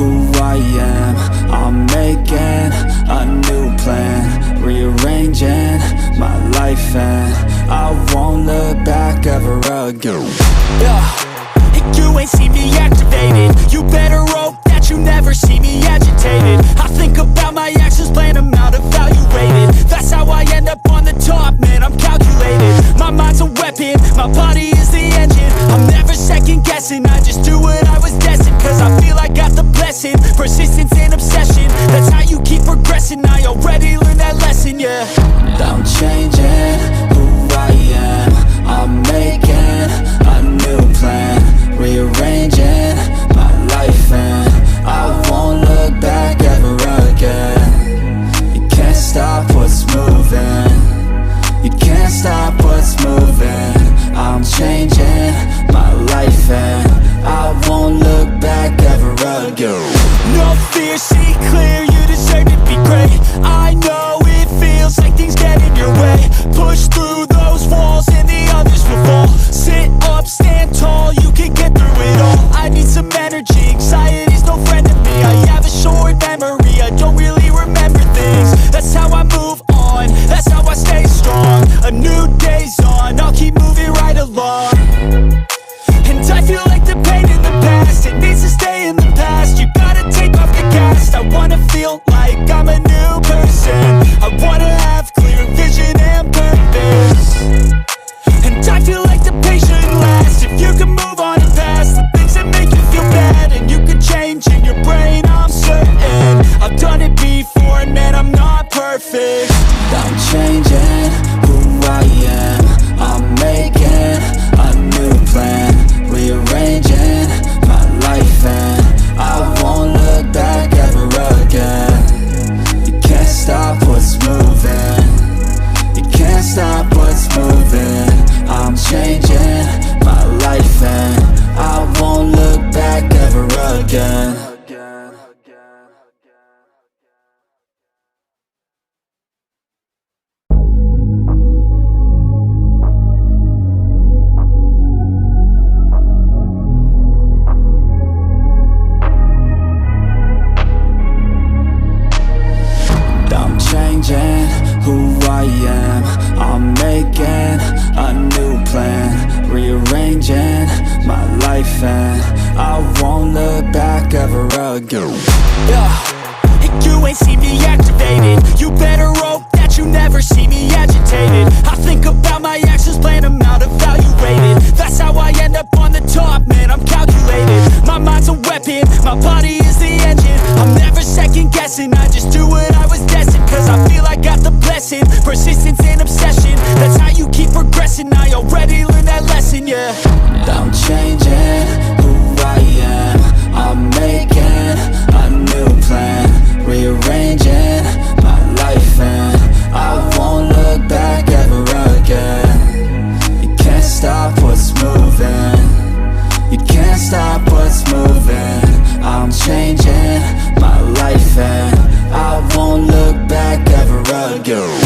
who I am. I'm making a new plan, rearranging my life, and I won't look back ever again. You ain't see me activated. You better hope that you never see me agitated. I think about my actions, plan them out, evaluated. That's how I end up on the top, man, I'm calculated. My mind's a weapon, my body is the engine. I'm never second guessing, I just do what I was destined. Cause I feel I got the blessing, persistence and obsession. That's how you keep progressing, I already learned that lesson, yeah. I'm changing who I am. I'm making a new plan, rearranging my life, and I won't look back ever again. You can't stop what's moving, you can't stop what's moving. I'm changing my life, and I won't look back ever again. No fear, see clear, you deserve to be great. I know it feels like things get in your way. Push through those walls and the others will fall. Sit up, stand tall, you can get through it all. I need some energy, anxiety's no friend to me. I have a short memory, I don't really remember things. That's how I move on, that's how I stay strong. A new day's on, I'll keep moving right along. And I feel like the pain in the past, it needs to stay in the past. You gotta take off the cast. I wanna feel like I'm a new person. I wanna have clear vision and purpose. And I feel like the pain shouldn't last. If you can move on and past the things that make you feel bad, and you can change in your brain, I'm certain. I've done it before, and man, I'm not perfect. I'm changing who I am. I'm making a new plan, rearranging my life, and I won't look back ever again. You can't stop what's moving, you can't stop what's moving. I'm changing my life, and I won't look back ever again. Changing who I am. I'm making a new plan, rearranging my life, and I won't look back ever again. You ain't see me activated. You better hope that you never see me agitated. I think about my actions, plan them out, evaluated. That's how I end up on the top, man, I'm calculated. My mind's a weapon, my body is the engine. I'm never second guessing, I just do what I was destined. Cause I feel I got the blessing, persistence and obsession. That's how you keep progressing, I already learned that lesson, yeah. I'm changing who I am. I'm making a new plan, rearranging my life, and I won't look back ever again. You can't stop what's moving, you can't stop what's moving. I'm changing my life, and I won't look back ever again.